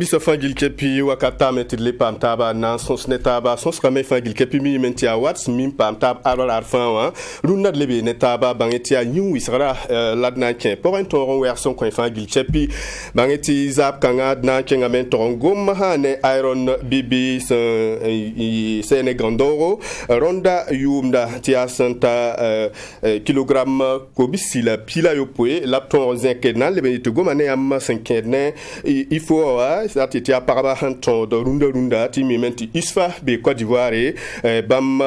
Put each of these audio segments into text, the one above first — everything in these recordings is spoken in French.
Bisa fangil kepi wakata metile pam taba nan sons netaba sons kame fangil kepi mi mentia wats min pam tab arol arfan wa runa lebe netaba bangetia nyu wisra ladna ken pour un toron werson ko fangil kepi bangeti zap kanga na ken amen toron gom ha ne iron bibi sene grandoro ronda yumda tia santa kilogramme ko bisila pila yo poe lapton zenkenan lebe to gomane am 5 il faut ça était apparemment ton de runda ti mimenti isfa be Côte d'Ivoire bam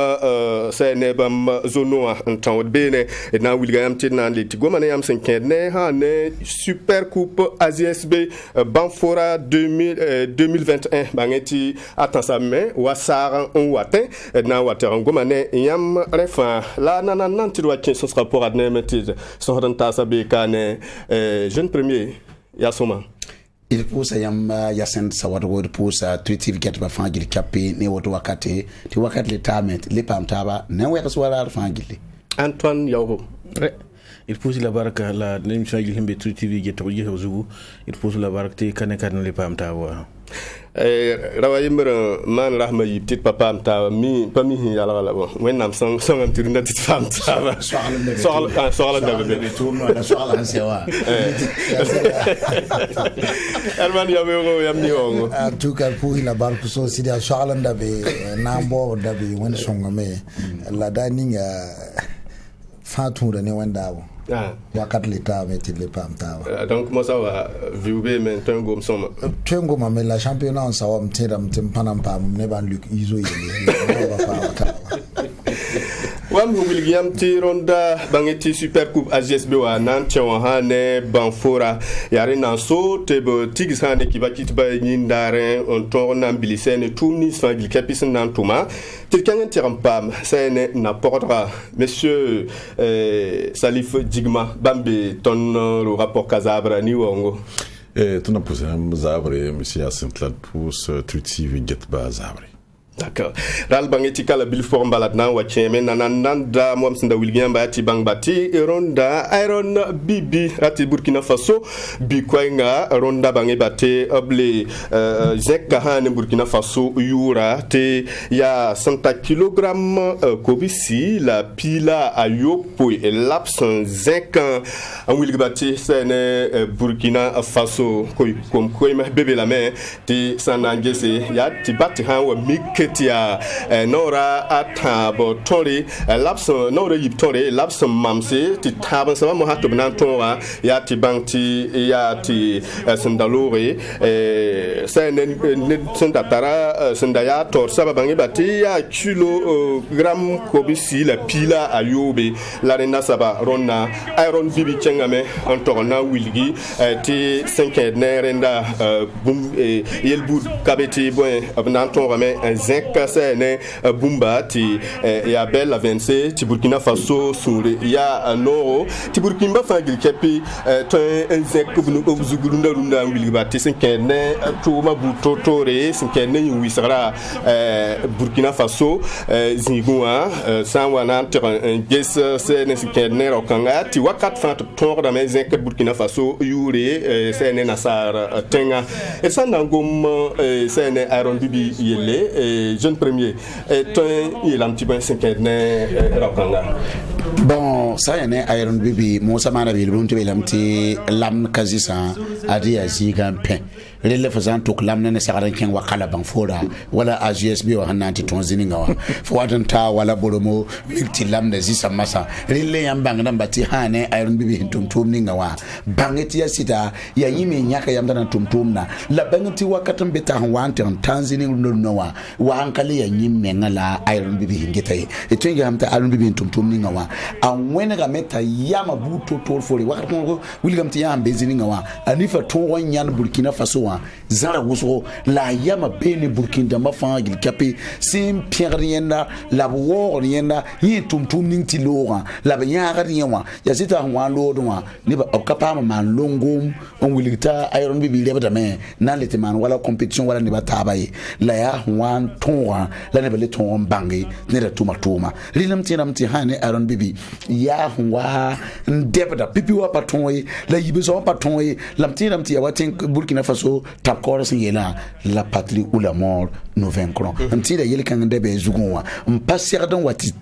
sene bam zono en temps bene na William Tinan le tigomane am 5 ne ha ne super coupe ASB Banfora 2021 bangeti attensa me wasar on watin na water ngomane yam refa la nan ti doit ce rapport à nemetide son renta sabe kane jeune premier yasoma il pousse yam yasen sawad word pousse tweetive get ba fangil kapi ne woto wakati ti wakati le tamet le pam taba ne weka swala fangil Antoine Yawo il pousse la baraka la l'émission il himbe tweetive get ko jeto zugu il pousse la baraka te kan le pam taba rawayimber man rahma yi petite papa amta mi pa mi yala la bon wenam song am tirunda tit fam ta soxla da be tourno la soxla sewa Herman yawo yam ni ongo en tout cas pour la barque so si da soxla da be nambo da be won songa me la daninga fatura ne wanda wo wakati l'état met le pam tawa donc moi ça va viube men tengo soma tengo ma la championnat ça va mtera mpanam pam ne ban luk izo yele wam William Tironda bangeti super coupe AGSB wa nan tchewa ne Banfora yare nan so tebe tigis hande ki bakit ba nyindare on torna bilisene tumni fangil kapis nan tuma tilkangen tiram pam ça ne n'apportera monsieur Salif Digma Bambi ton le rapport Kazabra ni wongo ton apposam Zabre monsieur Asentlat pour ce tweetive get ba Zabre. D'accord. Ral bangeti kala bil form balad nan wacheme nanan da mo amsinda William Bati bang bati ronda iron bibi rati Burkina Faso bi kwanga ronda bangi bate oble zeka han Burkina Faso yura te ya 100 kg kobisi la pila ayopo et lapson zeka en William Bati sene Burkina Faso comme koy bébé la main te sanangese ya ti bati han wa mik tia nora atabo tori laps nora yip tori laps mamse ti taban sama mo hatu nan tora ya ti banti ya ti sandalore senen sendatara sendaya tor saba bangi bati ya kilogram kobisi la pila ayobe la rena saba ronna iron bibi chengame antorna wilgi ti 5 ne renda bum yelbud kabeti bon nan tora me kasa ne bumba ti ya bel la 26 ti Burkina Faso sure ya noro ti Burkina fangil kepi to en zek bunu obzugunda runda wilgi bati sinkene to ma butotore sinkene wisara Burkina Faso zingua sanwana en ges se ne sinkene rokanga ti wakat fa to da men zek Burkina Faso yure se ne nasar tenga e sanangom se ne iron bibi yele jeune premier il a un petit peu 5 bon ça y est iron bibi Moussa Manabil buntu lamti lam kazisa adi aziga pen lele fazan tok lam ne sagaran ken wakala Banfora wala AGSB wa hananti tonzini ngawa fwadan ta wala bolomo milti lam ne zisa masa lele yambang nan bati hane iron bibi tumtum ni ngawa bangeti ya sita ya yimi nyaka yamdana tumtum na la bangeti wakatan beta wante tanzini nowa wa hankali ya nyimme ngala iron bibi hingetai etenga hamta iron bibi tumtum ni ngawa an wena ga meta yama buto tol fori wakati ko William ti yam bezini ngawa anifa to wanyan Burkina Faso wa zara wuso la yama bene Burkina ma fangil kapi sim pierre yenda la wo yenda yi tumtum ning ti lora la banyara yenwa ya sita wa lodo wa ni ba okapa ma longom on wilita iron bibi lebata me na lete man wala competition wala ni batabaye la ya wan tonwa la ne bele ton bangi ne da tuma lilam tinam ti hane iron bibi ya wa ndebda pipi wa patonwe la yibeso patonwe lam tinam ti ya watin Burkina Faso faso tab ko sin yela la patrie ou la mort nous vaincrons amtira yel kan de be zugunwa mpasser dan wati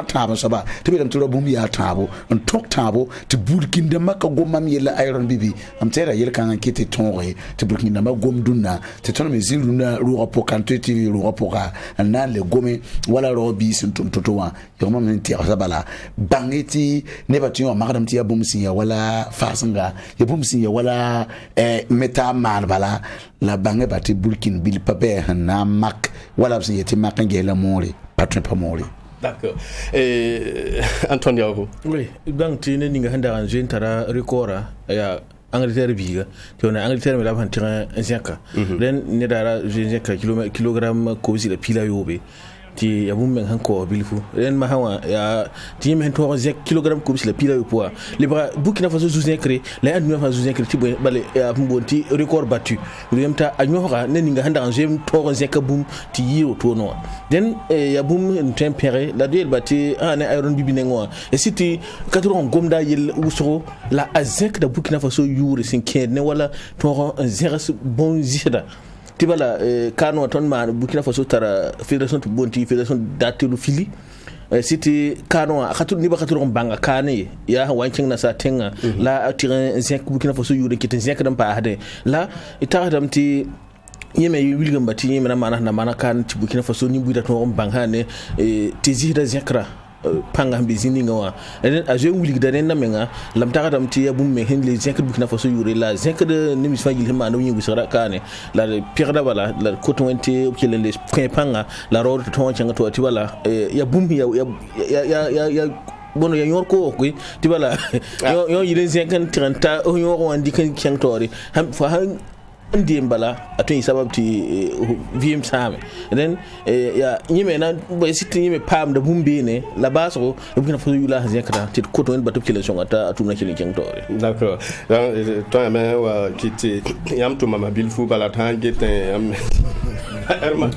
tabo saba to bilam to bum ya tabo on tok tabo to burkin da maka gomam yela iron bibi amtira yel kan kiti tonre to burkin da ma gom dunna to ton me ziluna ro apokanto tv ro apoka na le gome wala robi sun totowa yoma men ti asabala bangeti ne batu yo magadam ti ya bum sin ya wala fasinga ya bum sin ya wala meta man bala la bange bati burkin bil pape na mak wala sin yeti makange la mori patron pa mori. D'accord. Et Antoine Diago. Oui, donc tu n'es ni ganda en jeune tara recora ya Angleterre biga tu on a Angleterre mais là on tient un zeka ren ne dara zeka kilogramme ko si la pila yobe ti ya bum men hanko bilfu ren ma hawa ya ti men to zek kilogramme ko si la pila yo poa le bras Burkina Faso sous incré la admi fa sous incré ti balé ya mbonti record battu remta anyora ne ni ganda en jeune to zeka bum ti yiro to no den ya bum tempéré la duel bati ana iron bibi nengo et si ti 80 gomda yel usoro la azek da Burkina Faso yuri sin ne wala to zeres bon zida tibala kano ton ma Burkina Faso tara fédération to bonti fédération datelu fili siti kano akatu ni bakatu banga kane ya wanking na sa tenga la atira zek Burkina Faso yuri kitin zek dan pa hade la itadam ti yeme wilgam bati yeme na mana kan ti Burkina Faso ni buida to banga ne ti zida zekra panga mbizini ngawa enen a jeun wulig danen na menga lam taga dam ti abum me hen les zinc Burkina Faso yure la zinc de nimis fagil hema no yingu sara kane la pirda bala la coton ente kele les point panga la road to changa to ti wala ya bum ya bono ya yorko ko ti wala yo yile zinc 30 o yo wandi kan changtori ham fa ndi mbala atun sababti VM same then ya nyime na boy sitti nyime pam da bumbi ne la baso Burkina Faso yula zekra tit koto en batop kele songa atuna kele kengtore. D'accord. Donc toi mais wa kiti yam to mama bilfu bala tan gete am Herman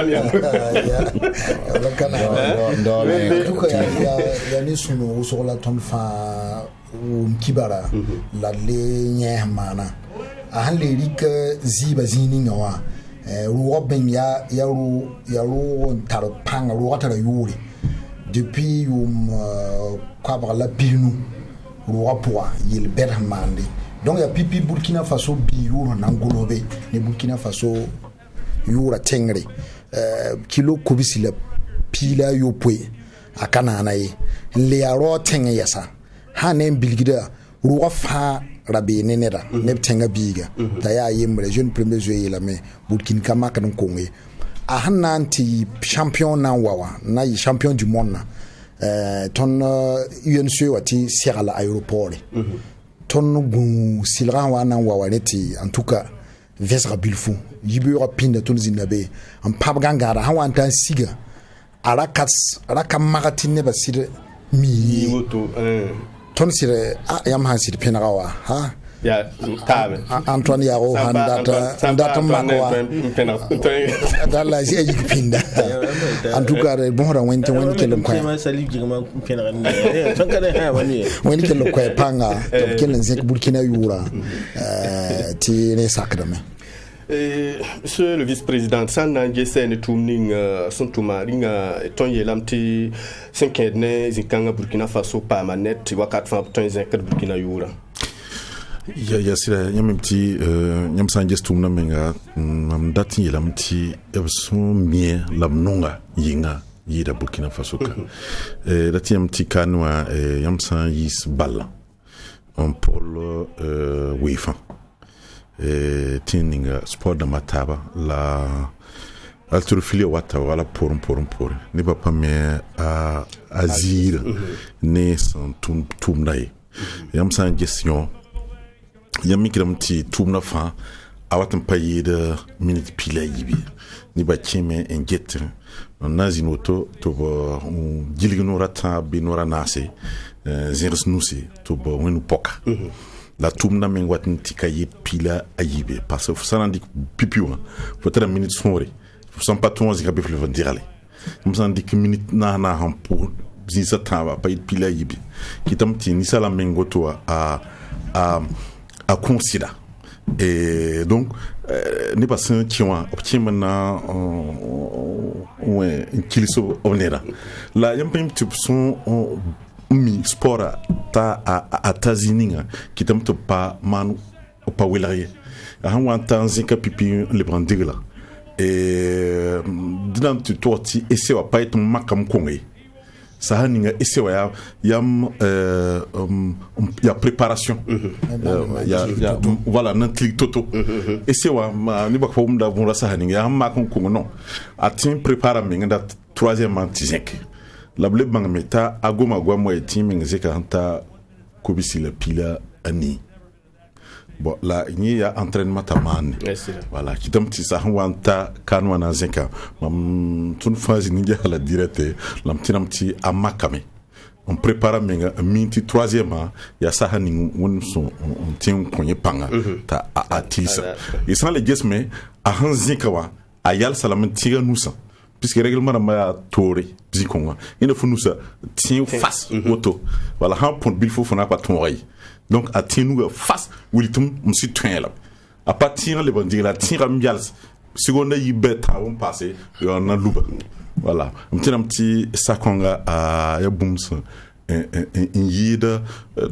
ya ya ni sunu so la ton fa kibara la le nyemana a hanleri ka ziba zini ngawa ruwa ben ya ru tar panga ruwa tar yuri depuis kwa ba la binu ruwa poa yil bermande donc ya pipi Burkina Faso bi yuro nangolobe ne Burkina Faso yura tengre kilo kobisila pila yopwe akana anaye le aro tenge yasa hanen bilgida ruwa fa rabi nenera neptenga biga ta ya yimre jeune premier joueur la mais Burkina kama kan kongé a hananti champion na wawa na yi champion du monde na ton UNC wati Sierra la aéroport ton gu silra wana wawa neti en tout cas vesra bilfu yibura pinda ton zinabe en pabgangara hawanta siga araka magatine basire mi moto ton sire yam han sire penawa ha ya tabe Antoine Yaro handata makwa dalla ji ayi pinda en tout cas bon ra wente woni kelem kwa ma sali jigma penara ne ton kana ha wani woni kelem kwa panga to kelen zek Burkina yura ti ne sakdame. Monsieur le vice-président, Sanangé Sene Toumning, son Toumaringa, Tonye Lamti, 5 ans, Zinkanga Burkina Faso, Pamanet, Wakat Famton, Zinkat Burkina Yura. Ya sira yam petit yam sanje stumna menga am dati yelam ti ebson mie lam nonga yinga yida Burkina Faso ka dati yam ti kanwa yam san yis balla on polo wefa tininga sport da mataba la alturfili wata wala pour ni papa me a azir ne san tumnai yam san gestion yam mikram ti tumna fa awatan paye de minute pila yibi ni ba chime engete nazi noto to bo jilgino rata bi nora nase zeres nusi to bo wenu poka la tumna men watin tikaye pila ayibe parce que ça ndik pipiwa faut 30 minutes sonore sans pas tout on gabe le dirale comme ça ndik minute na han pour zisa tava pa pila ayibe kitam ti ni sala mengoto a considérer et donc ne pas sen qui ont optimement ouais kiliso onera la yampim type son mi sport ta a tazininga qui t'aime pas man pas wilaye han wan tanzika pipi le brandigla et dinam tu torti esse wa pas être makam kongé ça haninga esse wa yam ya préparation ya voilà nanti toto esse wa ni ba ko mda bon la ça haninga yam makam kongo non atin prépara minga da troisième antizinque la blé bang meta agoma gwa mo etim ngzeka hanta kobisi la pila ani bon là il y a entraînement tamane voilà qui tam ti sa wanta kanwa na zinka mam tun phase ni la direct lam tinam ti amakame on prépare menga minti troisièmement ya sa hani won son on tient konye panga ta a tilsa et sans les gesme a han zinka wa ayal salam tiga nusa puisque règlement ma tore zikonga il faut nous ça tient face auto voilà han pont bil faut fona pas ton oreille. Donc à tinu face wilitum msi twela à partir les bandits la tira mials seconde yi beta on passer yo na luba voilà un petit sakonga a ya bums en yida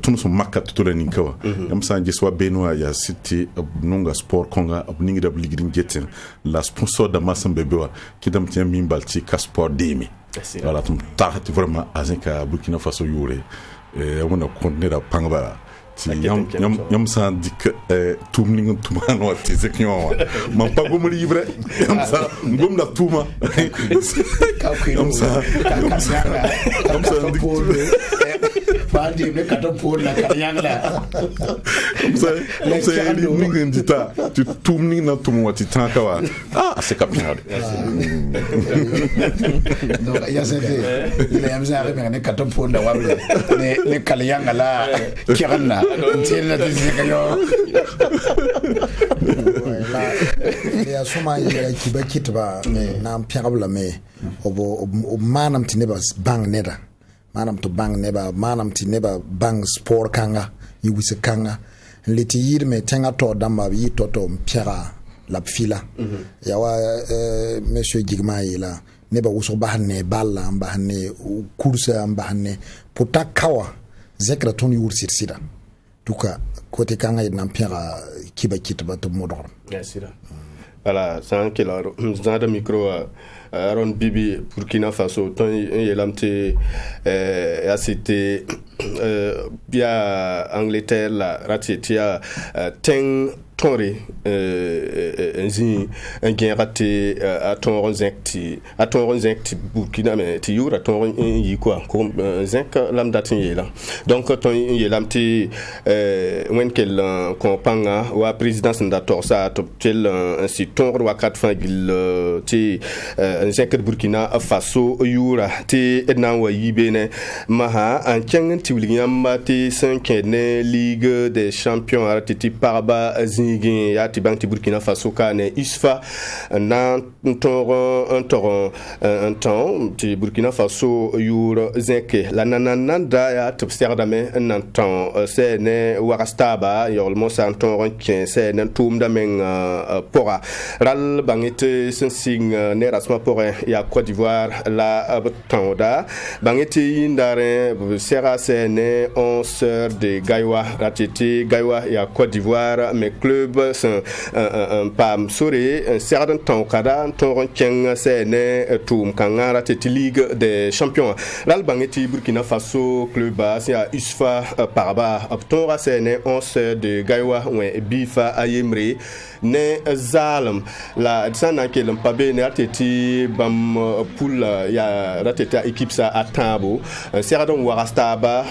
tunu so makka to la ninkawa yam sanje so benoa ya city nunga sport konga abningi da ligrin jetin la sponsor da masam bebewa kidam tiam mimbalti ka sport demi voilà tum tahati vraiment azinka Burkina Faso yure on a continué da pangba yam sa dik tumning tumano te zeknyo man pa gom libre yam sa gom la tuma yam sa dik fandi me katapol la kanyangla yam sa li ningen dita tu tumning na tumo ti tankawa c'est capable donc ya c'était il yam sa me katapol la wable ne kanyangla kirana tilla dizikayo ya soma ya kibakitba na mpiagabla me obo manam tineba bang neda manam to bang neba manam tineba bang sport kanga yiwise kanga leti yirme tenga to damba yi toto mpiaga la fila ya wa monsieur Gigma ila neba wuso bahane balla bahane kursa bahane potakawa zekra ton yursir sida duka côté kanga yidna mpira kiba kitba to modor yasira voilà sans que la zada micro Aaron Bibi Burkina Faso ton yelamte c'était bien Angleterre la ratitia ten tonri nzi ngien raté à ton zinc Burkina mais ti yura ton yi quoi comme zinc lam datin yela donc ton yelamte wen kel kompanga wa présidence ndator sa tel ainsi ton wa 4 ti zinc Burkina Faso yura ti edna wa yibene maha en tiang ti william ti 5e Ligue des Champions RTT Parba ya ti bank ti Burkina Faso kane isfa na un temps ti Burkina Faso yur zinke la nananda ya ti serdame nan temps c'est ne warastaba yormo santon ken c'est ne tumda men pora ral bangete sensing ne rasma pora ya Côte d'Ivoire la tonda bangete indare sera c'est ne 11 de Gaiwa ratiti Gaiwa ya Côte d'Ivoire mais club un pam sore un certain temps kada ton ken c'est tum kangara teti Ligue des Champions l'Albangeti Burkina Faso club ya Isfa Paraba ton c'est 11 de Gaiwa ouais bifa ayemre ne zalam la sana ke lampabe ne ateti bam pool ya rateta équipe sa atabo certain warastaba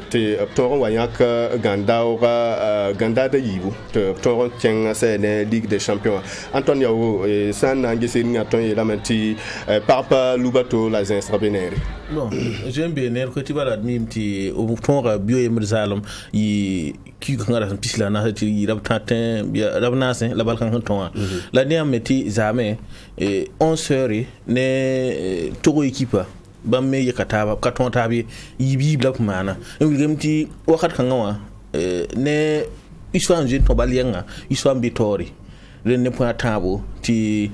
te ton wayak gandaura gandada yibu ton ken c'est Ligue des Champions Antonio sana ngiseni aton yelamenti papa lubato la extraordinaire bon j'aime bien que tu vas admiti au ton bio emersalom yi ki ngara pisla na ti rabtatin rabnasin la balkan ton la ni ameti zame 11h ne togo équipe ba me yakataba katon tabi yibi blak mana ngi gemti wakat kan wa ne isfa en to balienga isfa mbitori ren ne point tabo ti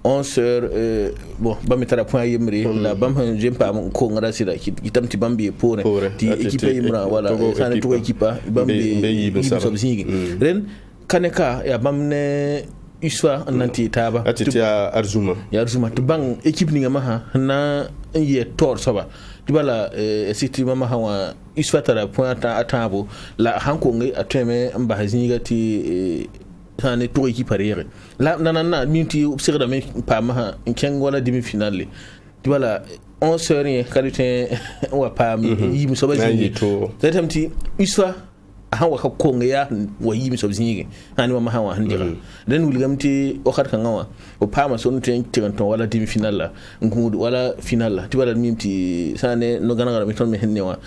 11h bon ba metara point yemri la bam jempa ko ngara sida kitam ti bambi pore ti équipe yimra wala sana to équipe bambi so zingi ren kaneka ya bamne isfa nanti taba ati arzuma to bang équipe ni ngama na ye tor soba dibala city mama hawa isfa tara point atabo la hanko ngi ateme mba zinga ti hane to équipe arrière la nanana minti observe mais pas ma ken wala demi finale dibala 11h qualité wa pa yi mi soba zingi zatamti isfa hawa ka konga ya wa yi mi soba zingi hani mama hawa handira den wulgamti o khat kan wa o pa ma son ten tiranton wala demi finale ngudu wala finale dibala minti sane no ganagara mi ton me hennewa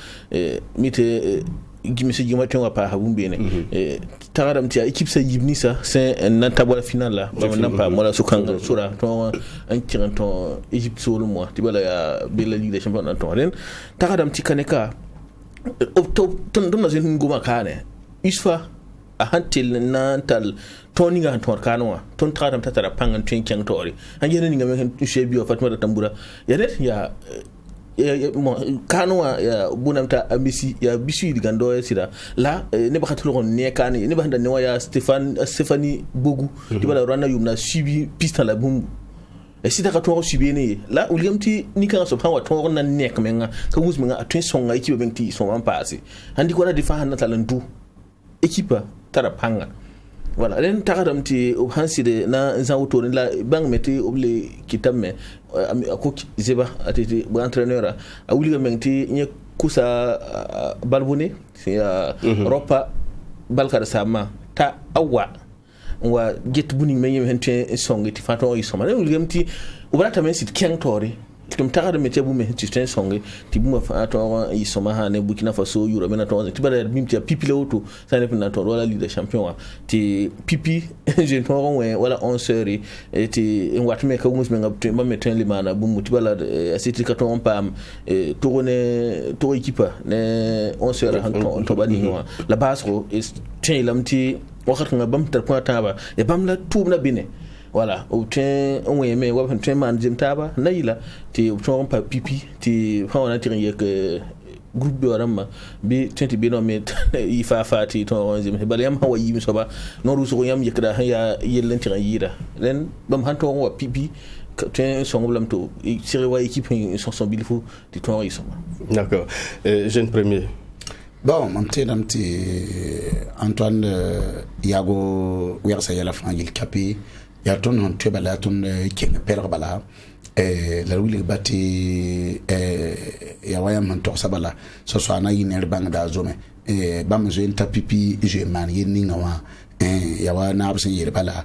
mite gimisi gimaten wa pa habumbe ne tagaram ti équipe sa yibni sa c'est un tabla final la ba nan pa mola sukanga sura to an tiranton Egypte solo mo ti bala ya be la Ligue des Champions nan to ren tagaram ti kaneka to ton na zin nguma kane isfa a hantel nantal toni ga ton kanwa ton tagaram tatara pangan twen kyang tori an yene ni ngam shebi o Fatma Tambura ya net ya kanwa ya bunamta ambisi ya bisu digando ya sida la ne ba khatulu ne kani ne ba handa ne ya Stéphanie Bogu dibala rana yumna subi pista la bum e sida ka to subi ne la uliamti ni kan so hawa to na nek menga ka gusmenga atwen songa ekipe benti so man passe handi ko na difa hanna talantu ekipa tara panga voilà len tagaram ti hansi de na zawto la bang meti oble kitamme ko zeba atiti bu entraîneur a wuli menti nye kusa balbune ya ropa balkar sama ta awa wa get buni menye hente songi ti fato yi soma len wuli menti ubrata men sit kentori tum tagada meti bu me ti ten songi ti bu ma fato yi soma ha ne Burkina Faso Euro mena to ti bada mimti pipi lewto sa ne na to wala Ligue des Champions ti pipi je to won wala 11h ti wat me ka mus me ngab ma meten limana bu muti bala asiti ka to on pam to équipe ne 11h han to bani wa la basro is tin lamti wakat nga bam ter point taba e bam la tourna bine voilà au train on est mais wa train man jim taba nayila ti on pa pipi ti fa on a tiré que groupe bi warama bi tenti bi no met yi fa fati to on jim bal yam hawa yi mi soba no rusu ko yam yekda ya yellen tiré yira len bam han to wa pipi train son problème to tiré wa équipe son bilfou ti to yi soma d'accord jeune premier bon maintenant Antoine Yago wersa yala fangil kapi ya ton on tebala ton king pere bala la wuli bati ya waya man to sabala so so ana yiner bang da zome bam zo enta pipi je man yini ngawa ya wa na absen yir bala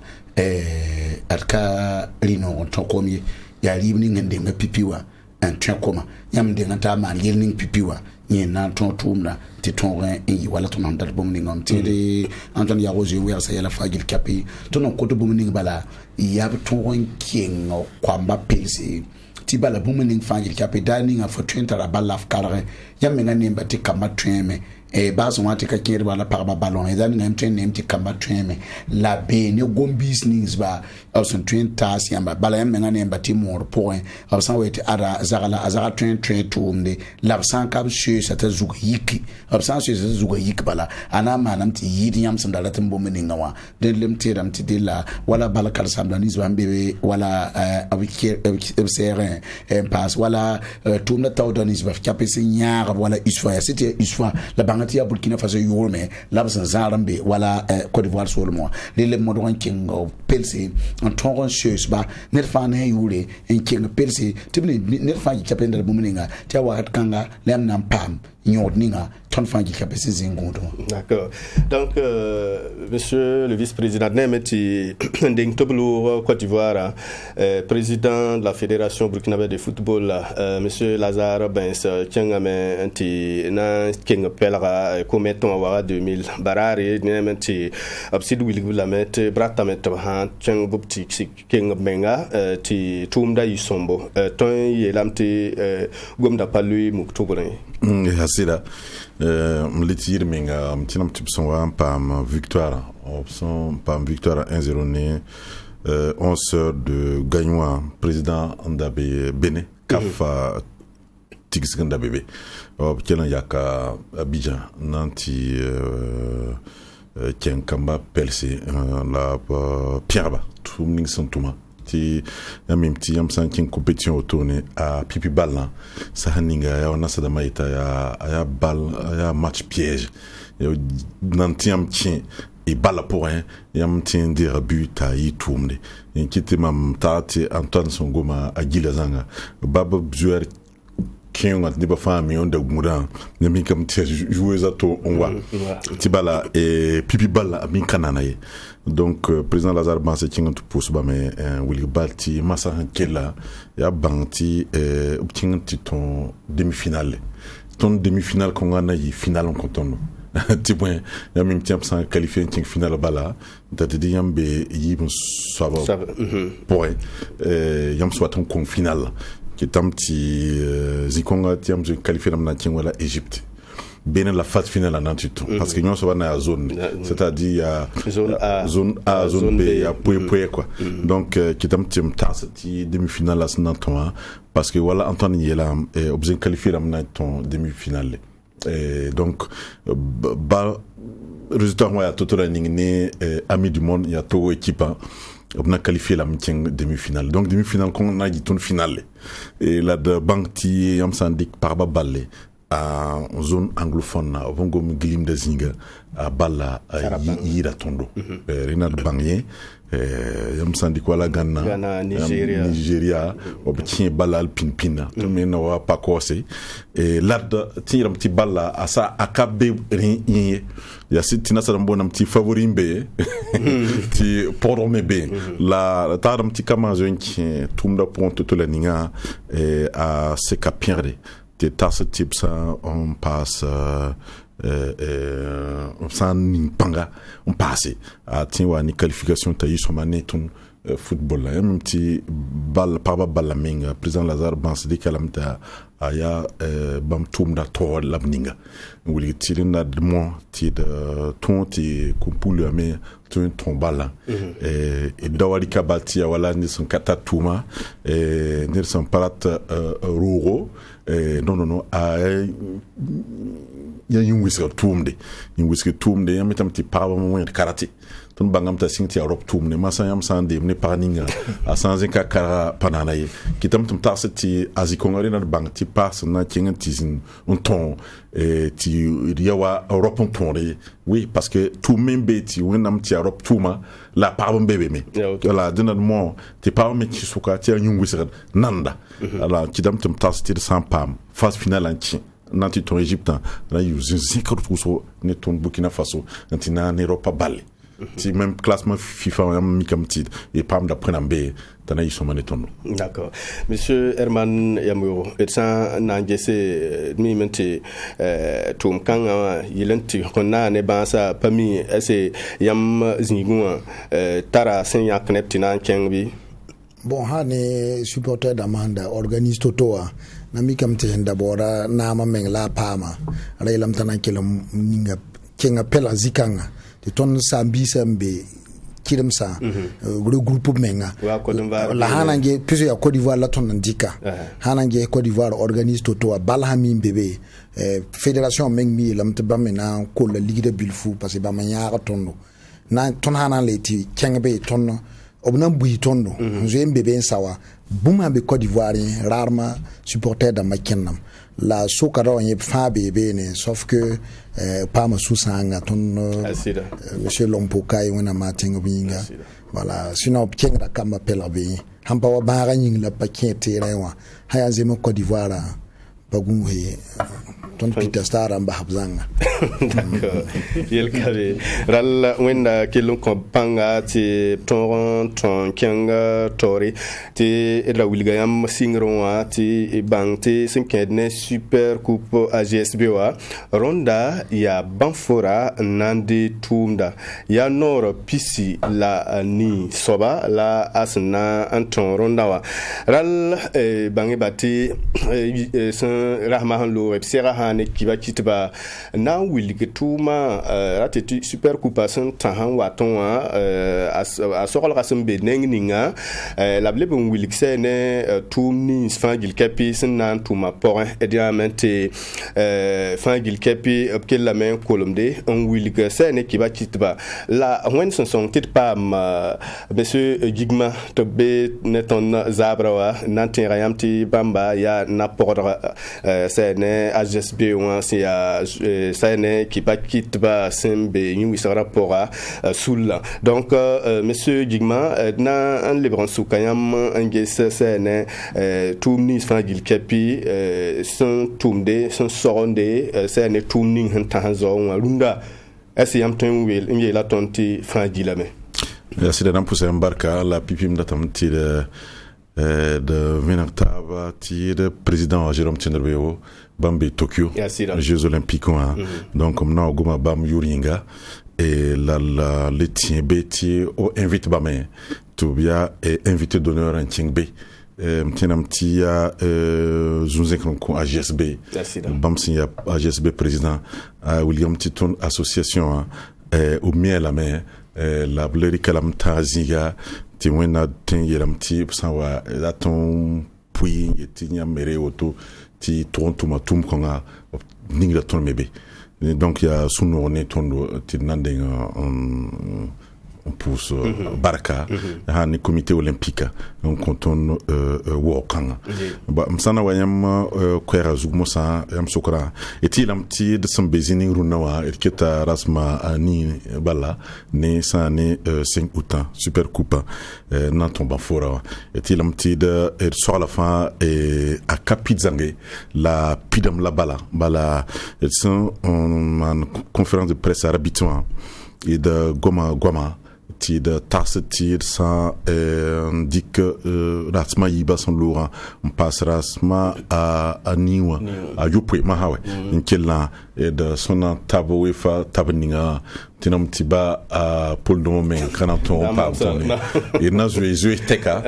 atka rino to komi ya ribni ngende me pipi wa en tien koma yam de ngata man yelning pipi wa ni na ton tumna ti ton ren yi wala ton andal bom ni ngam ti Antoine Yago je wer sa yala fagil kapi ton ko to bom ni bala ya ton ren kengo kwamba pelsi ti bala bom ni fagil kapi dani nga fo 20 la bala afkare yam me ngani mbati kama tweme baso wati ka kiri bala parba ballon dan ngam train nemti kama tweme la be ne gom business ba also train tas yamba bala yam ngani mbati mor point also weti ara zagala train tumde la san kab she sata zuga yiki also she sata zuga yiki bala ana manam ti yidi yam san dalatin bomini ngawa den lemti ram ti dilla wala bala kal samdanis bambe wala abikir serin pass wala tumna tawdanis ba kapesi nyaar wala iswa ya c'était iswa la bangati ya Burkina Faso yurme labsan zarambe wala Côte d'Ivoire seulement les modon kingo pelsi en tongon cheus ba net fa na yure en king pelsi tibni net fa kapenda bumininga ta wa kanga lem nam pam nyodninga ton fa kapesi zingondo. D'accord. Donc monsieur le vice-président Nemeti Ndeng Toblo Côte d'Ivoire, président de la Fédération burkinabé de football, monsieur Lazare Bens Tiangame anti na king pelra kometon awara 2000 barari Nemeti absid wilgu la met brata met han tiang bupti king menga ti tumda yisombo ton yelamti gomda palui muktobolen hasira mlitir minga mtinam tipson wa pam victoire option pam victoire 1-0 né 11 heures de gagnant président Ndabe Bénin kafa Tigis Ndabe kelan yaka Abidjan nanti Ken Kamba Pelsi la Pierre Tumning Santuma ti yamim ti yam san kin compétition autourné à pipi ball ça haninga ya on a ça maita ya ball ya match piège ya nanti yam tien et balle pour rien yam tien dire but à y tourner inquiété mam tati Antoine Songoma à Gilazanga baba joueur qui ont des familles on de gouran yam comme ti joueuse à to on voit ti bala et pipi ball min kanana donc président Lazare Bansé qui ont pousse ba mais Willy Balti Massa Kella ya banti obtient ton demi-finale qu'on a eu finale en contourne ti point ya même temps sans qualifier une finale bala date de yambe yim swaba pour yam soit un finale qui tam ti zikonga ti yam qualifier na tin wala Égypte bien la phase finale en tout parce que nous sommes dans la zone c'est-à-dire il y a zone A zone B il y a point quoi donc qui tam tim tasati demi-finale là c'est parce que voilà Antoine il est là et obligé qualifier là ton demi-finale et donc résultat moi il y a tout running né ami du monde il y a tout équipe on a qualifié la demi-finale donc demi-finale qu'on a dit ton finale et là de banque yam sandik par balle à zone anglophone na vongo mglim de zinga a balla yira tondo Renard Bangye yam sandi ko la Ghana Nigeria obtient balla pinpina to me no wa pakose et lad tiram ti balla asa akabe rin ya sitina sa mbona mti favori mbe ti porome be la taram ti kama zonki tumda ponto to la ninga a se capierde des tasses type ça on passe sans panga on passe à tiens ni qualification tayi sur mané ton football là même petit balle par balle la minga président Lazare Bansé de kalamta aya bam tum da to labninga wuli tirina de moi ti de ton ti kumpulu ame ton balla et dawali kabati wala ni son katatuma ni son parat ruro non ya yin wiska tumde ya metam ti pa mo karate ton bangam ta singti Europe tumne masa yam sande ne paninga a sanze ka kara panana ye kitam tum ta seti azikongari na bang ti pass na kinga tizin on ton ti yawa Europe on tonde oui parce que tout membe ti wonam ti Europe tuma la pa bebe me la dina mo ti pa me ti suka ti yin wiska nanda ala kitam tum ta seti sans pam phase finale anti nanti ton Égypte là il y a 50% ne ton Burkina Faso nanti na Europe balle si même classement FIFA mi comme titre et pas d'après n'ambé tana ils sont manétono. D'accord monsieur Herman Yamuro et ça n'angese mi mente tum kanga yilenti konna ne bansa pami ese yam zingun tara senya kneptina kengbi bon ha ne supporter d'amanda organise totoa na mi kam te ndabora na ma mengla pama railam tanakelam ninga kenga pela zikanga de ton sambi sambe kirim sa regroupe menga la hanange puisque ya Côte d'Ivoire la ton ndika hanange Côte d'Ivoire organise totoa balhami bébé fédération mengmi lam te bamena ko la ligue de bilfou parce que bamanya tondo na ton hanan leti kenga be ton obna bui tondo nzo bébé sawa buma be Côte d'Ivoire rarement supporter da makennam la sokaro yeb fa bébé ne sauf que pas ma sousanga ton monsieur Lompoka y wona matingo binga voilà sinon obtient da kamba pelabe hamba wa bara nying la pakete rewa haya zemo Côte d'Ivoire bagumwe ton Peter Star amba habzanga d'accord yel kare ral wenda kelon ko panga ti ton kenga tori ti la wilgayam singronwa ti bangte simkedne super coupe AGSB wa ronda ya banfora nande tumda ya nor pisi la ni soba la asna anton ronda wa ral bangi bati rahma han lo sera han kiba kitba na wilge tuma rateti super coupe san tahan waton a sokol rasem be nengninga la blebon wilge sene tumni fangil kapi nan tuma point ediamente fangil kapi ke la main kolomde on wilge sene kiba kitba la wen son tit pam monsieur Gigma to be neton zabrawa nantin rayamti bamba ya na podra sene AGSB ou si sene kiba kitba sembe ni sera pora sul donc monsieur Gigma na un lebron soukayam angese sene tumni fangil kapi son tumde son soronde sene tumni hantazo lunda esi yamten wel ngi la tonti fangilame c'est d'un pouce embarquer la pipim datamti de Vinactava de président Jérôme Tchenderbeo Bambi Tokyo Jeux Olympiques donc comme nous goma bam yuringa et la le tien beti o invite bamé tout bien et invité d'honneur en Tchingbe mtinam tia zunzekron ko AGSB bam signa AGSB président William Titon association au miel la main la bleri kalam taziga ti wena tin yeram ti sanwa la ton puis yetinya mere auto ti tontuma tum konga ningra ton mebe donc il y a sunu on est ton ti nandeng on pousse baraka ni comité olympique on canton wokanga ba msana wayam kwera zugmosa yam sokra eti lamti de sambezini runawa etketa rasma ani bala ne sa ne 5 août super coupe nan tomba fora eti lamti de sur la fin et à Kapizange la pidam la bala ils sont en conférence de presse arbitrant et de Goma ti de tassetir sa dit que rasma yiba son loura on passe rasma à niwa à yupwe mahawe inkela et de son tabo fa tabninga tinam tiba à Paul de moment kanaton pa et na zo teka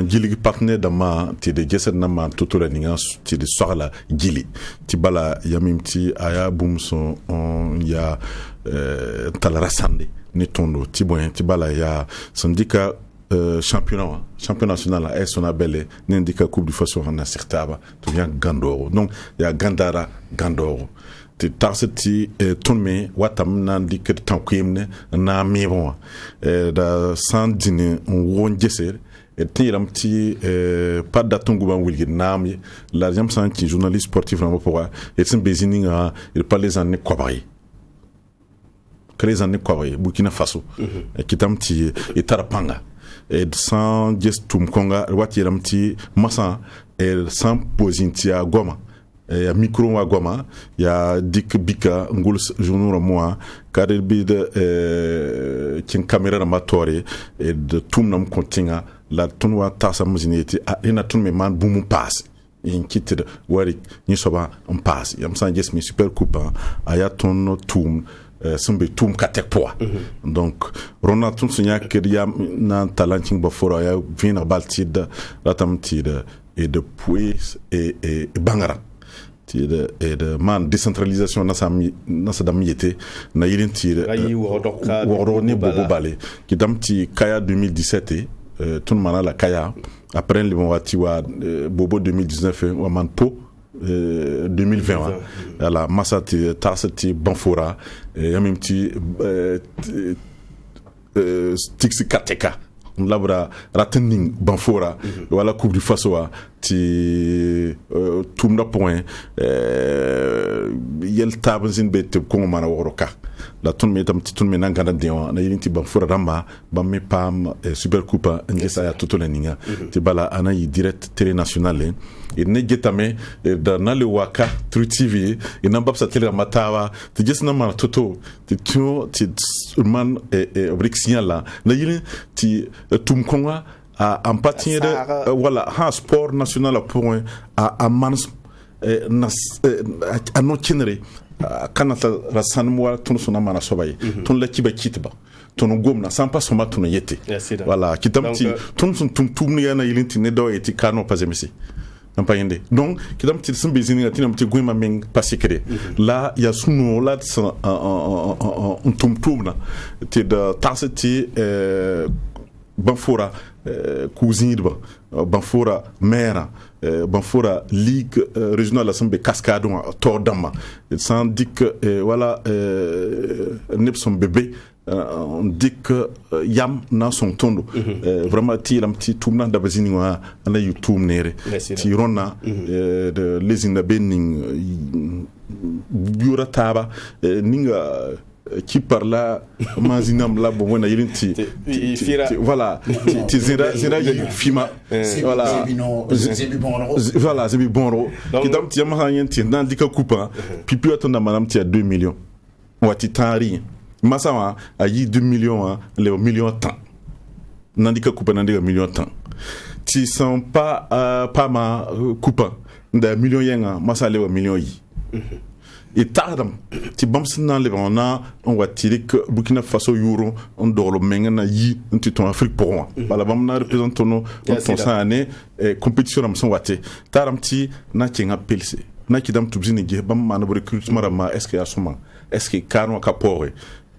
gili partenaire dama ti de geset na ma totola ninga ti de soirla gili ti bala yamimti aya bumson on ya talarasande ni tondo tiboyen tibala ya syndicat championnat national est son abelé n'indique coupe du faso en certaaba to vient gandoro donc ya gandara gandoro ti tarseti tonme watam nan diket tankimne na mebon da sandine on won jeser et tiram ti pas datungu ban wilgi nam la jam santi journaliste sportif na pourquoi et sin bezininga il parle les années kobari les années quoi Burkina Faso qui tamti et tarapanga et sans geste tum konga wati ramti massa et sans posintia goma et micro wa goma ya dik bika ngul journal moi kadel bi de kin caméra na matore et de tum nam kontinga la tunwa tasa muzineti ina tun me man bumu pass in kitte wari ni soba on pass yam sans geste mi super coupe aya ton tum sumbe tum katek poa donc rona tun sunya keria nan talenting ba fora ya vina baltid ratam tida et de puis et bangara tida et de man décentralisation na sa damiete na yidin tida woro ni bobo bale ki damti kaya 2017 tun mana la kaya après le wati wa bobo 2019 wa man po 2020 la massati tarsati banfora yamimti tixi kateka labra ratening banfora wala coupe du faso ti tumda point yel tabzin bet ko mana woroka la tun metam ti tun menan ganda dion na yinti banfora ramba bamme pam super coupe ngesa ya totoleninga ti bala ana yi direct télé nationale et ne getame dans le waka True TV et n'ambap sa télé matawa ti jesna ma toto ti man brixien là na yini ti tum konga a empathie de voilà ha sport national pour a man a no kinere kanata rasanwa tun sona mana sobaye tun la kiba kitba ton gomna sans pas soma ton yete voilà kitamti tun sun tum ni yana yilinti ne do eti kano pas emisi donc qui dam tir sembe zini ngati nam ti goima meng pasikre là il y a sunu là un tumtumna ti de tarseti banfora cousine banfora mère banfora ligue régionale assemblée cascade tordama sans dit que voilà nepson bébé on dit que yam na son tondo vraiment ti lam ti tumna da bazini wa ana youtube nere ti ronna de lesina bening biura taba ninga qui par là mazinam là bon na yirinti voilà ti zira fima voilà voilà c'est bon qui dam ti ma yenti na dika coupa pipi atona manam ti 2 millions wati tari masawa ayi 2 millions les millions temps nandika coupa nandika millions temps ti sont pas ma coupa nda millions yenga masale wa millions yi et tardam ti bamsna le on va tirer que Burkina Faso euro on dort mengana yi nti ton Afrique pour moi bala bamna représente no ton ça année compétition am son waté taram ti na kinga pelse na kidam tubzini ge bam man recrutement rama est-ce que asuma est-ce que carno capore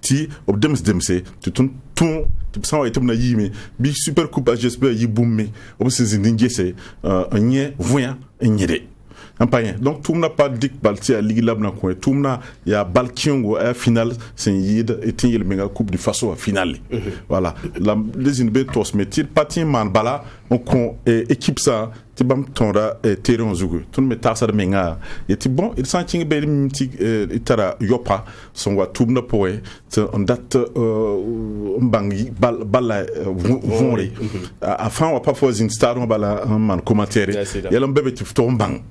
ti obdems demse tu ton tu sens etum na yime bi super coupe j'espère yi boumé obsi ndingese nye voya nyede donc tout n'a pas dit balti à ligue lab na ko tout n'a ya balkiongo à finale c'est yid et tin le mega coupe du faso à finale voilà les une betos metil patin man bala on équipe ça ti bam tonda terrain zugu tout me tasa de menga et ti bon il sent be mti itara yopa son wa tout na poé on date bangi balla vonri afin on va pas faire une star on bala man commentaire y a l'on bébé ti to bang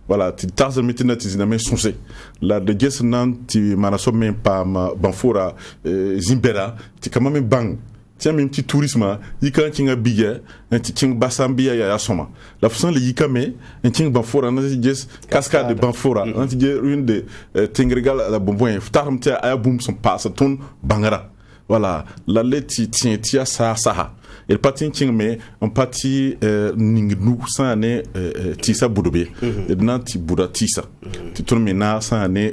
voilà ti tasa mitina ti ziname sonse la de gesnan ti manaso même pas banfora zimbera ti quand même bang tiens même petit tourisme yika kinga biye anti king basambia ya soma la façon le yika me anti banfora na jes cascade de banfora anti une de tingregal la bonbon ftaram tia aya boom son passe ton bangara voilà la leti tia sa saha el patin king me on pati ning nu sa ne tisa budobe na ti buda tisa ti ton me na sa ne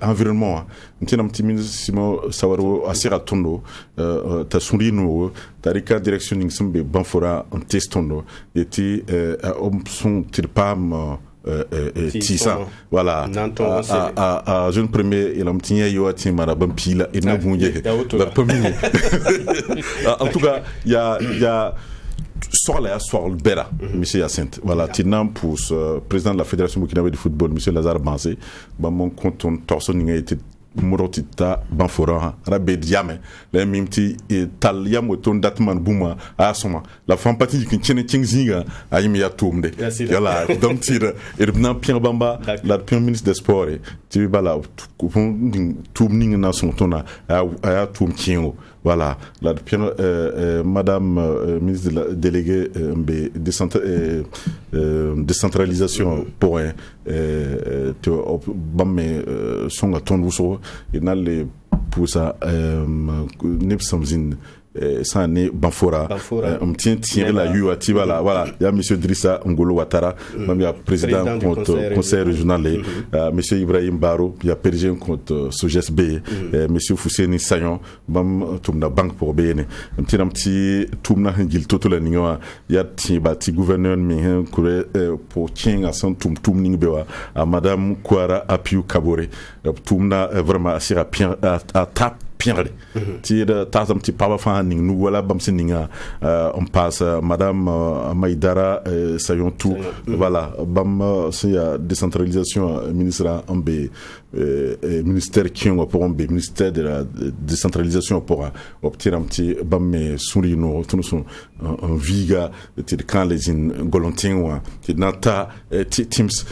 environnement ntinam ti simo sawaro asira tondo ta surino tarika direction ning sembe banfora on testondo eti son tirpam tisa voilà a jeune premier il a mtinye yo ati marabam pila et na bunje la premier en tout cas il y a sur le Bera, monsieur Yacinthe. Voilà, Tinam pour président de la Fédération burkinabé de football, monsieur Lazare Bansé. Mon compte torson n'a été morotita banfora rabe diame la mimti tal yam ton datman buma asoma la femme partie qui tiene tingzinga ayimi ya tumde yala donc tire et na Pierre Bamba la premier ministre des sports tu bala tumning na son tona aya tum kingo voilà la madame ministre de la déléguée décentralisation pour bamme songa ton wuso ina le pousa nipsamzin ça né banfora tient la yu atiba la voilà il y a monsieur Drissa Ngolo Ouattara même il y a président contre conseil régional monsieur Ibrahim Baro il y a président contre Soges B monsieur Fouseni Sayon bam tumna banque pour BN petit tumna ngil totola ninga ya ti bati gouverneur mi kure pour tien à son tum ningbewa à madame Kouara Apiou Kabore tumna vraiment assira à tap Pierre, tire tazam ti papa fanning nous voilà bam sininga on passe madame Maïdara Sayon tout voilà bam c'est décentralisation ministre Ambé ministère qui on pour Ambé ministère de la décentralisation pour obtenir un petit bam sourino tout son un viga ti quand les in golontin wa ti nata ti teams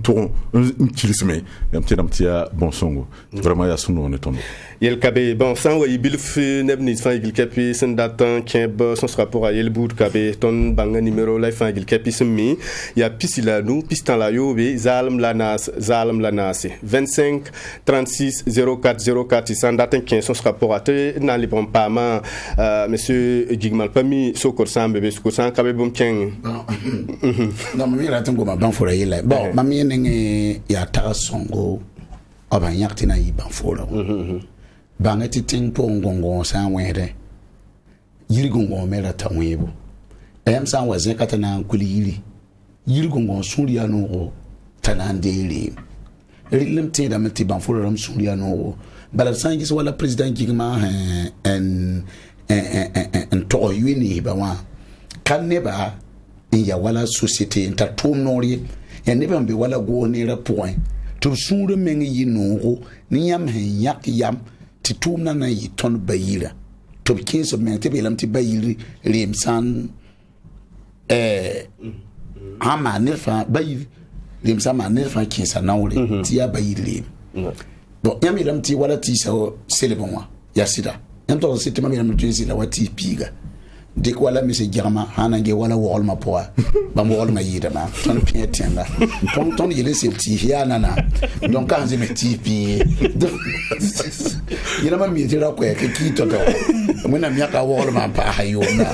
ton utilisme un petit bon songo vraiment ya sunu on est tombé yel kabe bon sans wa ibil fi nebni fa igil kapi sen datan kemb son rapport à yel bout kabe ton banga numéro la fa igil kapi semi ya pisila nu pistan la yobe zalam lanas 25 36 04 04 sen datan 15 son rapport à te na li bon pas monsieur Gigmal Pami Sokor Sambe Sokor Sam kabe bom ken non mami la tango ma ban fora yela bon mami ne ya ta songo aba yakti na yi ban fora ban eti tin po ngongo san were yiri gongo mera ta webo em san waze kata na kuli yiri gongo suriya no tanandere rilim te da meti ban fora ram suriya no bala sangis wala president gigma en to yuni ba wa kan ne ba ya wala société ta tum nori ya ne ban be wala go ne ra point to sure men yi no ni yam hen yak yam ti tum na yi ton bayira to kin so men te be lam ti bayiri rimsan ama ne fa bayiri rimsan ma ne fa kin sa nawre ti ya bayiri bon yam lam ti wala ti so selebon wa ya sida yam to se te ma lam ti sida wa ti piga de ko wala mi se jama hanange wala wol ma poa ba mo wol ma yida ma ton pie tienda ton yele se ti ya nana donc quand je me ti pi yela ma mi tira ko ke ki to to mo na mi aka wol ma pa hayo na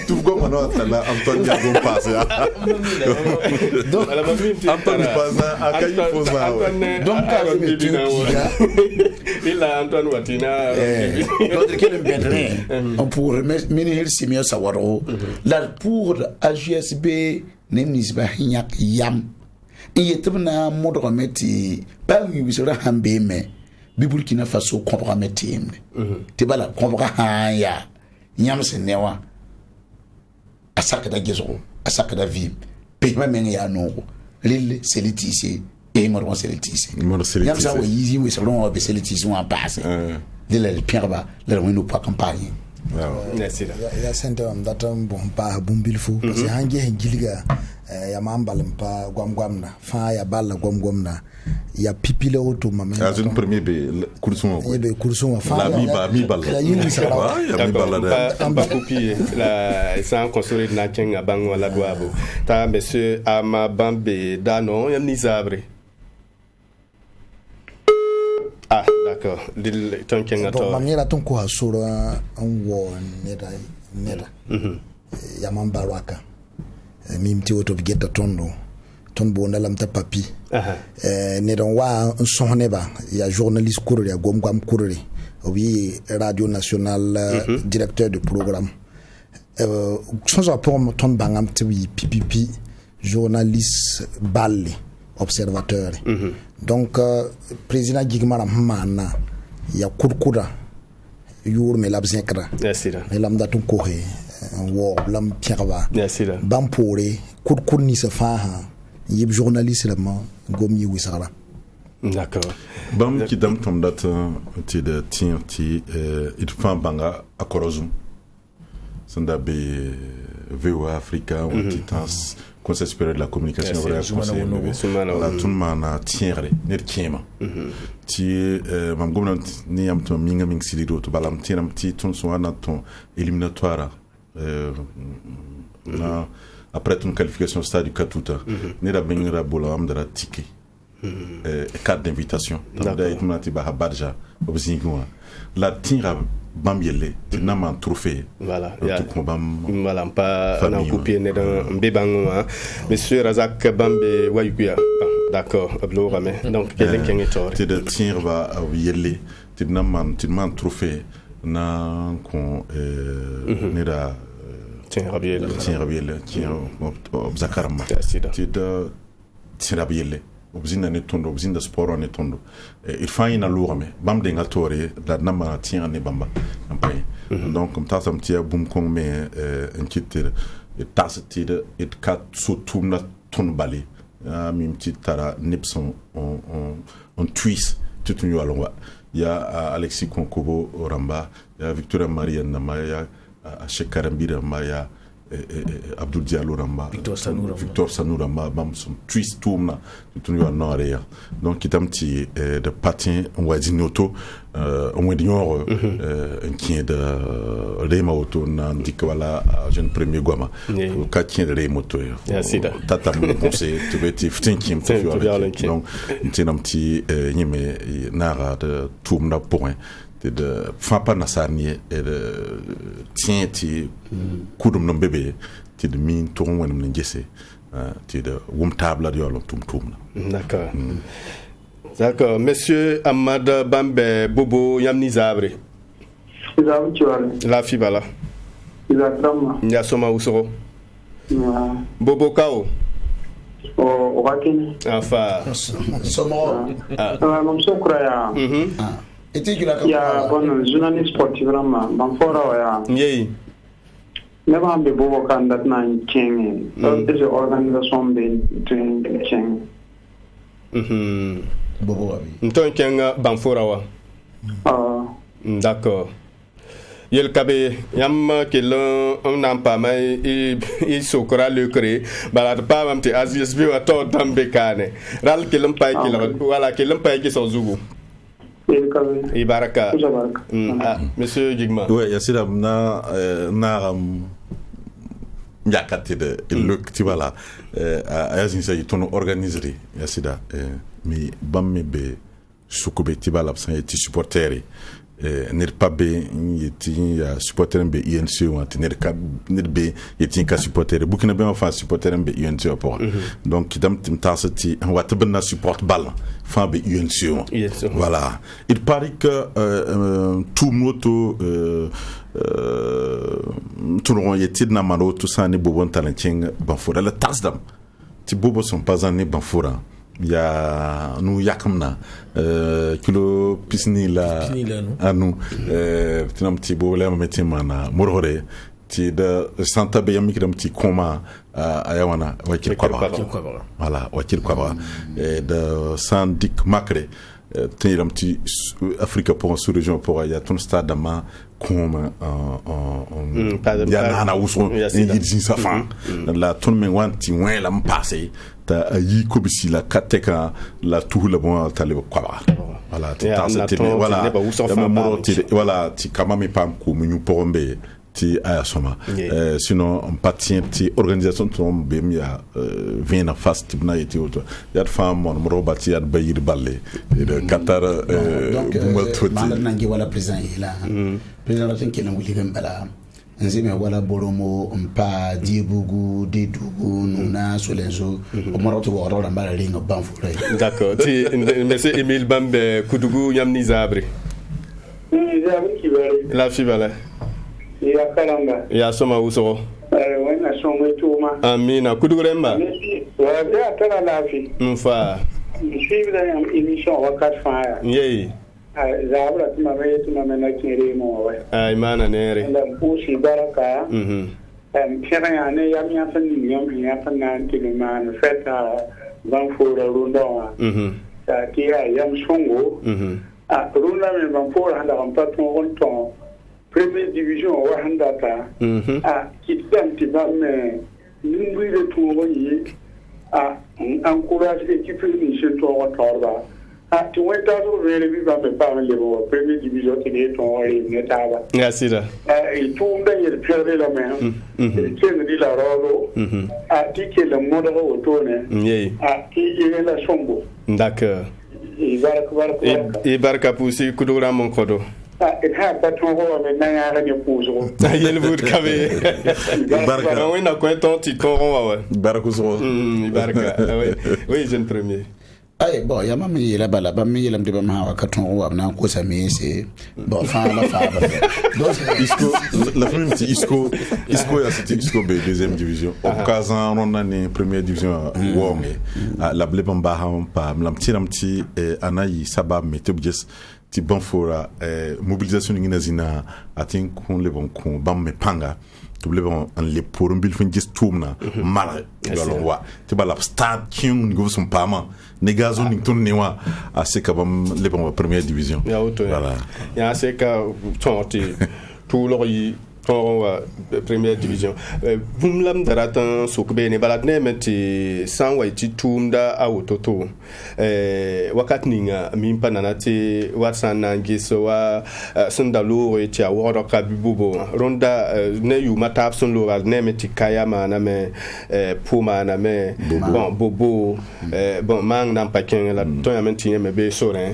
tu go mano tala Antonio go passe donc ala ma mi Antonio passe akai posa donc quand je me ti il a Antoine Watina donc quel est on pour mini simio sawaro la pour AGSB nenis ba hinyak yam yetbna modro meti ba mi bisura hambe me Burkina Faso comprend meti te bala comprend ha ya nyam se newa asaka da gezo asaka da vi pe ma men ya no lille selitisi e modro selitisi nyam sa wa yizi we selon be selitisi on passe lille pierre ba le no pas campagne ya sente am datam bon pa bumbil fu parce que hange hen gilga ya mambal pa gwam na fa ya balla gwam na ya pipile auto mamen ya une premier be kursun ko be kursun fa la mi balla ya yini sala ya mi balla en bas copier la sans construire na kenga bang wala douabo ta monsieur ama bambe dano yam ni zabre. Ah, d'accord. Dil ton kenga to. Mamira ton ko hasura an wo neda. Ya mambarwaka. Mimti woto bigeta tondo. Ton bonda lamta papi. Ne don wa un sonne ba ya journaliste courrier ya gomgam courrier. Oui, Radio Nationale, directeur de programme. Sans rapport ton bangam tibi pipipi journaliste balle observateur. Donc président Gigmara Mana ya kurkura yur me labzinkra me lamda tun ko he wo lam pierba bampore kurkur ni se fa yib journaliste la ma gomi wisara. D'accord. Bam ki dam tom dat ti de ti it fan banga akorozum sanda be VOA Africa on titans Conseil supérieur de la communication la tunmana tiere ne kema ti mam gomna ni am to minga ming siliro to balam tinam ti tun so na ton éliminatoire na après une qualification au stade du Katuta ne da bengra bolam da ticket carte d'invitation da itmati ba habarja obzingwa la tira bambiele tinama trophée voilà voilà pas na copier ne dans mbebangwa monsieur Razak Bambe wayuya d'accord ablo ramé donc quel est kengetor te de tira ba yelle tinama trophée na kon ne da tira biele obzakarama te de tira biele obzinda ne tondo obzinda sport ne tondo il faut ina lourme bam de ngatore la nama tien ne bamba ampay donc comme ça me tia boum kong mais un titre et tasitide et kat sotum na ton balé mim titara nipson on twist tout ñu alonga ya Alexis Konkobo Oramba ya Victoria Maria Namaya Shekarambira Maya Abdul Diallo Ramba Victor Sanouramba bam son twist tourna tout yo noria donc itam ti de patin on va dire noto on va dire un qui de Rema auto na ndikwala jeune premier goma ka tien de moto tata mon conseil tu veux ti thinking donc tinam ti nyime nara de tourna point de fapa nasarnie et de tien ti kudum no bébé ti de min ton wonum ne gesse ti de wum tabla de yolom tum d'accord d'accord monsieur Ahmad Bambe Bobo Yamni Zabre la fibala ya soma usoro Bobo Kao wakini afa somo mamsokra ya ya bon journaliste sportif vraiment banfora ya yei ne ba be bobo kan dat na king des organisation be king bobo abi nton kenga banfora wa d'accord yel kabe yam kelon on n'en pas mais il sokra le cré balad pas même te azies bi wa to dambe kane ral kelon pay kelon wala kelon pay ki so zugu et baraka monsieur Gigma ouais yasida na yakati de le ti wala ayazin say ton organiser yasida mi bamme be sukube ti bala absan ti supporteri nir pabe yeti ya supporter be INC wanti nir be yeti ka supporter bukina be fa supporter be INC opor donc kidam tim tasati wat benna support ball fa be INC voilà il paraît que tout moto tout le yeti na maro tout ça ne bobon talenting banfora la tasdam ti bobo sont pas en banfora ya nu yakamna kilo pisni la anu tinam ti bo la meti mana morore ti de santa be yami kidam ti koma ayawana wakil kwaba voilà wakil kwaba de sandik makre tinam ti Afrique pour sous région pour ya ton stade ma comme ya nana uso ni sa fan la ton men wanti wen la m'passe ta yi kobisi la kateka la tout le bon tale kwaba voilà ti tasete voilà voilà ti kama me pam ko mu porombe ti ayasoma sinon on patient ti organisation ton be mi ya vient en face ti na yeti auto ya fam mon robati ya bayir balle de Qatar mo toti nangi wala président ila président la tinki nan wuli gambala nzime wala boromo mpa dibugu didugu nuna solenzo o moroto woro la mbala lingo banfure d'accord ti monsieur Emile Bambe Kudugu Yamni Zabre la fibala ya kalanga ya soma usoro wana songo tuma amina kuduremba wa ya tala lafi mfa suivre la émission wakat fa yei zabra tuma mena kire mo wa ay mana nere la pusi baraka kira ya ne ya mi afan ni mi afan na tilman feta ban fora runda ta kia yam songo runda me ban fora handa kan patron ton première division wa handata kitam tibame nimbi de tour yi encourage l'équipe ni chez toi torba tu vois ta so vele bi ba pas le première division qui est ton netaba merci là il tombe il perd la main il tient dit la rolo ti que le mode retourne qui est la sombo d'accord et barka pousi kudura mon kodo il ha patron ko me na ya ne puzo yel bud kabe barka on a quoi ton ti toron wa barka so barka oui jeune premier ay bon ya mami yela bala ba mi yelam de ba ma wa katon wa na ko sa mi se bon fa la fa ba donc isko la première isko ya c'était isko be deuxième division au Kazan on a né première division wonge la bleba ba ha pa lam ti anayi sabab metobjes ti banfora mobilisation ngina zina atin kun le bon kun bam me panga to le bon an le pour bil fin gis tumna mala yolo wa ti bala stade king ngo son pama negazo ni ton newa aseka bam le bon première division ya auto voilà ya aseka tonti tout lo yi ton première division bumlam daratan sokbe ne balad ne meti sanwa ti tumda autoto wakat ninga mimpa nanati watsan nangiso wa sundalo ti aworo ka bibubo ronda ne yu matap sun lo ne meti kaya mana me puma na me bon bobo bon mang nan paken la to ya menti me be soren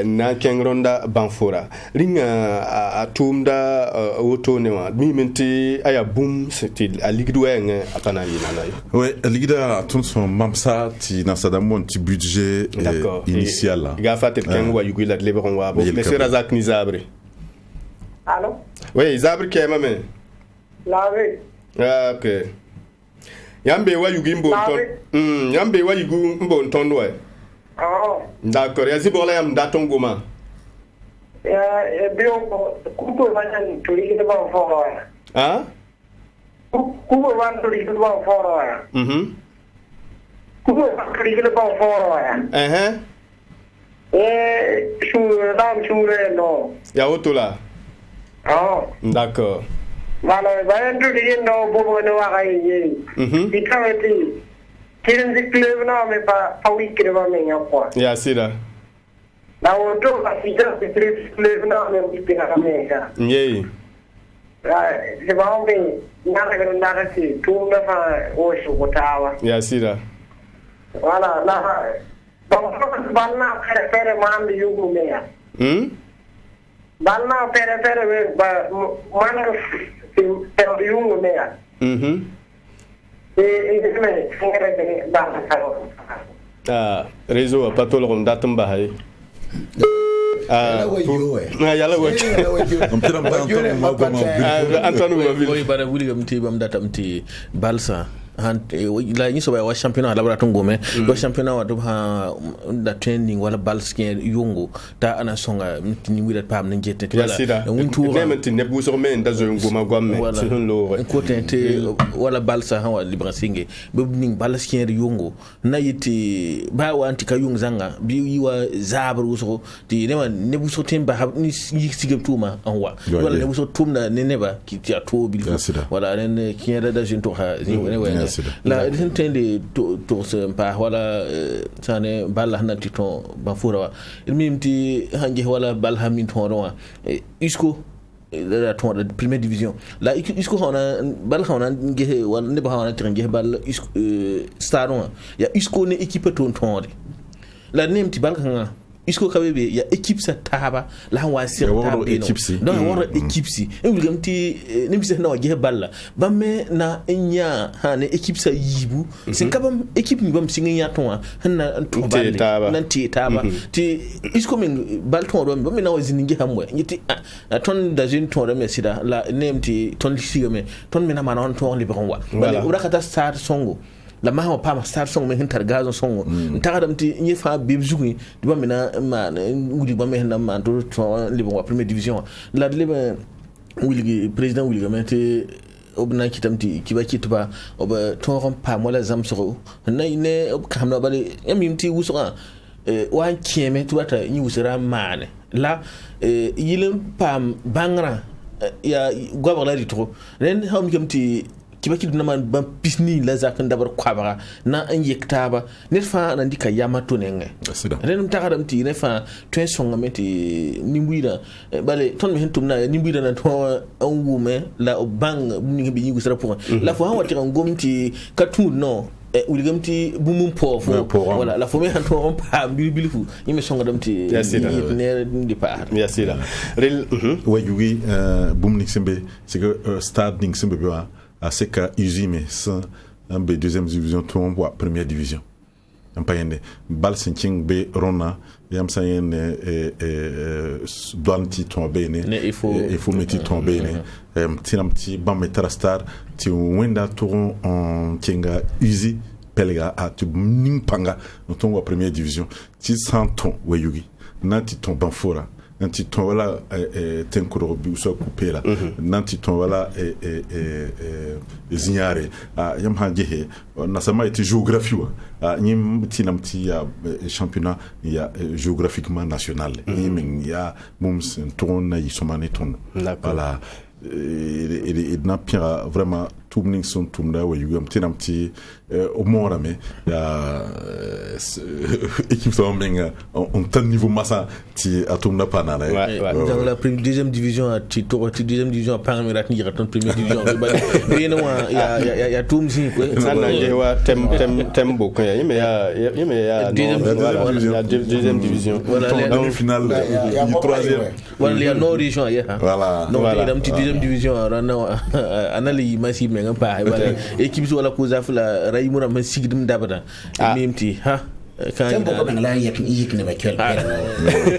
na ken ronda banfora ringa atumda auto tone wa mi mente aya boom c'était à ligue doueng apana yinana ouais ligue da ton son mamsa ti na sadamon ti budget initial là ga fa quelqu'un wa yugi la leberon wa bo monsieur Razak ni Zabre. Allô? Oui, Zabre qui est maman. La oui. Ah, ok. Yambe wa yugi mbo ton. Yambe wa yugi mbo ton ouais. Oh. D'accord, ya zibola yam daton goma. Bio kuko wanyan tuli ke ba foro ya. Ah? Kuko wan tuli ke ba foro ya. Kuko wan tuli ke ba foro ya. Shure no. Ya otola. Oh. D'accord. Voilà, wanyan tuli no bobo no wa kai. Itaweti. Kiren club na me pa week ba me yakwa. Ya sira. Na woto asija club na me bipina kameka. Yey. Se baombe naka naka si tuna fa o shukutawa. Ya sira. Wala na balna pere mandi yugo meya. Balna pere we ba mana pere yugo meya. Réseau pas tout le monde d'attendre bahay. Yalla wajo. Antanu mabili. Bara wuli gamti bam datamti Balsa. La ni soba wa championnat la braton gome do championnat wa do ha da training wala balskin yongo ta ana songa ni wida pam na jette wala won tour vraiment ne bu so men da zo ngoma gomme ci hon lo ko tente wala balsa ha wa librasinge be ning balskin yongo na yiti ba wa anti ka yung zanga bi yiwa zabru so ti ne bu so temba ha ni sigem tuma an wa wala ne bu so tumna ne neba ki ti ato bi wala ne ki da jin to ha ni la intende to se pa wala sane balla hanati to bafura wa ilmimti hanje wala bal hamin to ron isko la to de première division la isko hona bal hona nge wala ne ba hona tringe bal isko staron ya isko ne équipe to tonde la nemti bal kan isko kabebe ya équipe sa taba la wa sir taba donc wora équipe si ngulgamti nimse na waje balla bamme na nya ha ne équipe sa yibu sin kabam équipe ni bam sin nya ton hanna to balle nan ti taba ti isko min bal ton do bamme na wazini ngi hamwe nyiti ton da jin ton do mesida la nemti ton sigame ton mina mana on ton libron wa bale urakata star songo la ma pa ma star song me hintar gazo songo ntakadam ti nyi fa bib jugi di ba mina ma ngudi ba me na ma to libon wa première division la libe wili président wili gamete obna kitamti kiba kitba oba toron pa mola zamsoro na ne ob kamna bale yamimti wusura wa kieme tuata nyi wusura mane la yilim pam bangra ya gwabala di to ren hawmi kamti kiba kidu na man ban pisni la zakan dabar kwabara na an yektaba ne fa nan dika yamato ne ngai ren mtakaram ti ne fa twen songa meti nimbuida bale ton me hentum na nimbuida na to an wume la bang ni bi ngi sara pour la fo hawati ngomti katu no uligamti bumum pofo voilà la fome hanto on pa bilifu yime songa damti ne ndi pa yasira rel wayugi bumnik sembe c'est que stade ning sembe ba c'est que usime sans un b deuxième division tout on voit première division un payende bal sinking be rona yam sayen doanti tombe ne il faut mettre tombe ne tinamti bametra star ti wenda tour en kinga usi pelga a tu nimpanga no ton voit première division ti santon wayugi nanti ton banfora nanti ton wala tenkuro bi so couper là nanti ton wala zinyare yam hanjehe na sama eti géographie wa nyim tinamti ya championnat ya géographiquement national nyim ya mums ton na yisomane ton voilà et n'a pas vraiment tumning son tumda wa yugam tinam ti o mora me ya équipe so menga on tan niveau massa ti atumna panana dans la deuxième division à Tito deuxième division à Parmirat ni raton première division mais non ya tumzi quoi ça na yewa tem beaucoup ya deuxième division voilà la finale du troisième voilà les nord région ya voilà non la deuxième division anali masi menga pa voilà équipe so la cause afla raymura man sigdim dabada mimti ha tembo ko ngala yik ne ba kel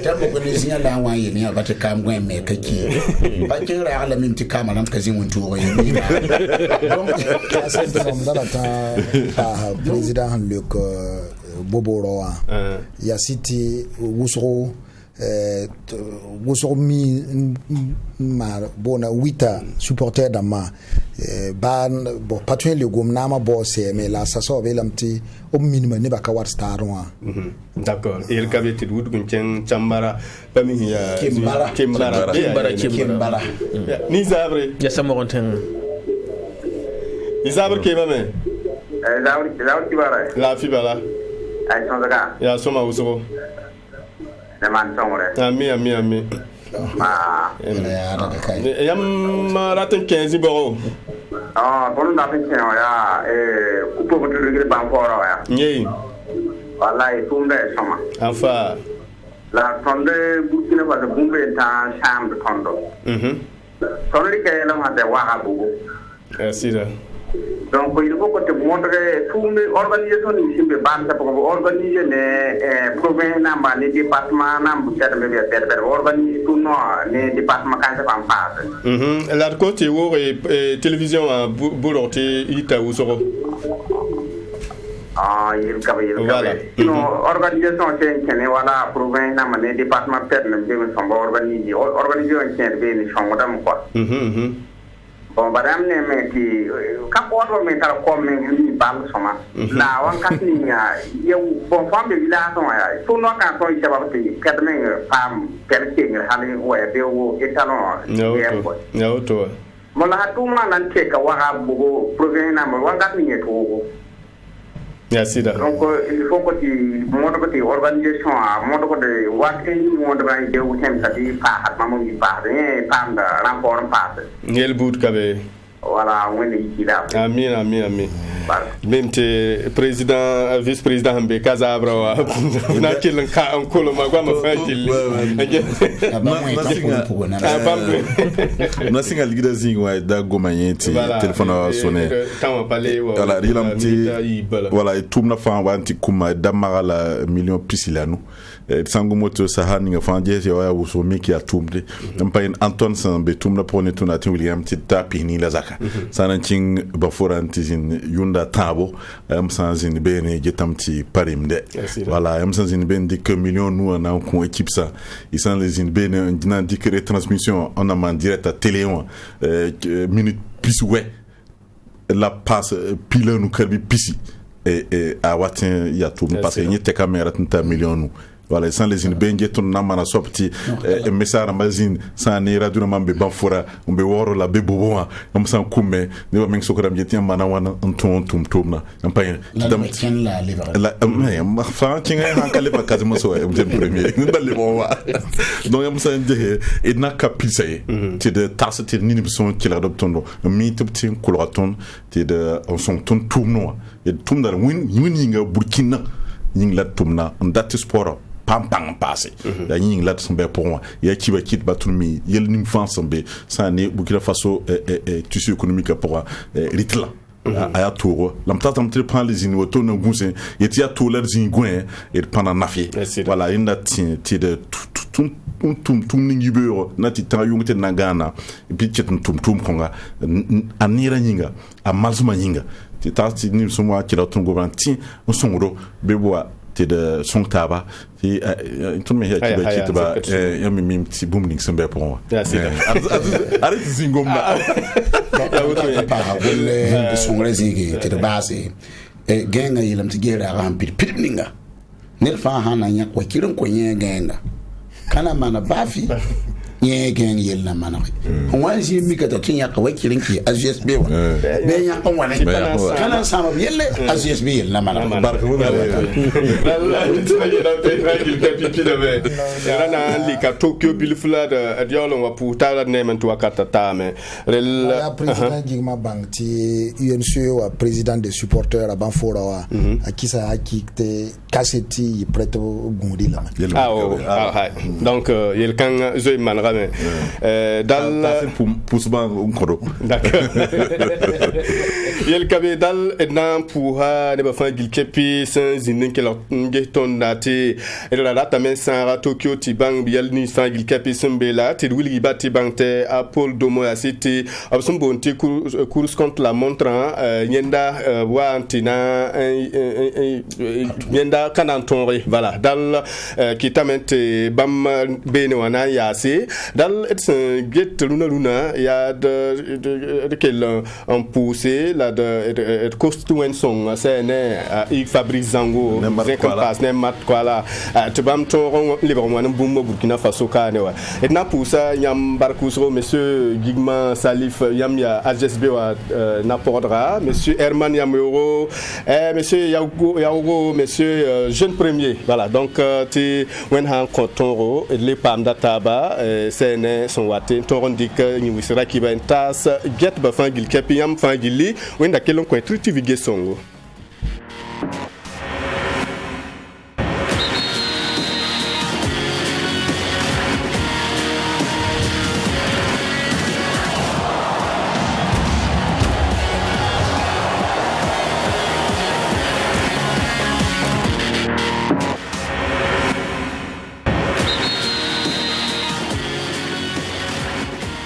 tembo ko ni sinya la wa yini ba ta kam gwen me kaki ba kin ra ala mimti kama lam kazin won tuwo yi donc c'est de dans ta président Luc Boboroa ya city Wusro mi ma bona 8 supporters d'ama ban bo patron le gomnama boss mais la ça so belamti au minimum ne baka war star wa d'accord il kabeti wud gun chambara pami ya kimbara ni zabre ya samoronten ni zabre ke mame zabre kibara la fibala ay son daga ya soma uso man tongre ami yam ratin 15 boro bon da fin ya coupe ko de ban fora ya nyi wallahi tumde sama afa la tonde Burkina Faso bumbe ta sham de tondo tonli ke la ma de wa bugu sira donc il faut que tu montres tout l'organisation ici be ban ta pour organiser les provinces namba les départements namba peut-être me bien organiser tout non les départements quand ça en passe la côté wo télévision à Boulorté ita usoro il cabe non organisation c'est que voilà province namba les départements peut-être même bien sont organiser c'est bien ni sont madame quoi bon madame ne me ti ka ko do me tar ko me ni bal soma na wan ka ni ya eu bon fam de village on ya so no ka so ise ba ti ket me fam per ti ni hali we be wo etalon no to mo la tu ma nan te ka wa bu province na mo wan ka ni to ya sida donc il faut que tu montre que tu organisation montre que de wakati montre ba de ou tem sa ti pa hat ma mo ni pa rien pam da rapport pa ngel bout kabe voilà on est ici là ami même te président vice président hambe kazabra wa na kilan ka an kolo magwa ma fakil na singa ligida zingwa da gomanyeti téléphone sonné voilà rilamti voilà tumna fa wanti kuma damara million pisilanu sangu moto sahani nga fanje ya wuso miki atumde mpain Anton Sambe tumna pone tuna tin William titapi ni la zaka sanan cing baforantizin yunda tabo sanzin bene jetamti parimde voilà sanzin ben dik million nous na ko équipe ça ils sont les in bene dina dik retransmission en en direct à télé minute plus ouais la passe pile nous kerbi pisi et à watin ya tout parce que ni te caméra tanta million nous voilà sans les in benje ton namana sopti message magazine sans ni radio mambe banfora umbe woro la bebo am san kumme ne ba men sokram jeti mana wana tum na ampay dam ken la livre la fa kinga han kale ba kazimo so em premier ni balle bon wa donc am san de et na kapise ti de tasse ti ni son ki la adoptondo mi tupti kulaton ti de on son ton tournois et tum da win yinga Burkina ying la tumna ndati sport pam passé ya ying la tsumbe pour moi ya kiba kit batumi yel ning fansambe ça ne Burkina Faso tissu économique pour ritla aya tour lamta tam prend les inwoto na gousin et tia to la zingwen et pendant nafi voilà inda ti de tum ningi beuro nati ta yungte na Ghana et puis tum konga anira nyinga a malzuma nyinga ti ta ti ni somo akira tungo banti on songro beboa ti de song taba ti tout me ya ki ba ya mi ti booming sembe pour moi arrête zingomba pa wala de song rezigi ti de base genga yilam ti gera rampir pirninga nel fa hana nya ko kirin ko nye genga kana mana bafi ye gen yel na mana on wa ji mi ka ta tin ya ka wakilin ki AGSB wa be ya on wa ne kana sama yelle AGSB yel na mana barka mu rana li ka Tokyo bilfula da diolon wa puta ne man to akata tame la président Gigma Bank ti UNC wa président des supporters à Banfora wa akisa akite kaseti prête gundi la donc yel kan zoy man rame dal pousban ngoro d'accord yel kabe dal edna puha ne ba fa gilkepi san zinin ke la ngeton dati la data men san Tokyo ti bang biel ni fa gilkepi sembela ti wilgi bati bangte a Paul Domo ya city absum bonti course contre la montre nyenda wa antina nyenda kanantonri voilà dal qui tamente bam bene wana yasi dal it's get luna ya de quel en poussé la de costume song c'est il Fabrice Zango passe ne mat quoi là tu bam ton librement boum Burkina Faso kane wa et na poussa yam barkusro monsieur Gigman Salif yam ya AGSB wa napodra monsieur Herman Yamuro monsieur Yaogo monsieur jeune premier voilà donc ti wen han kotoro les pam databa c'est ne son waté toron dik ni wisra ki ben tas get ba fangil kepi yam fangili wen da kelon ko triti vigesongo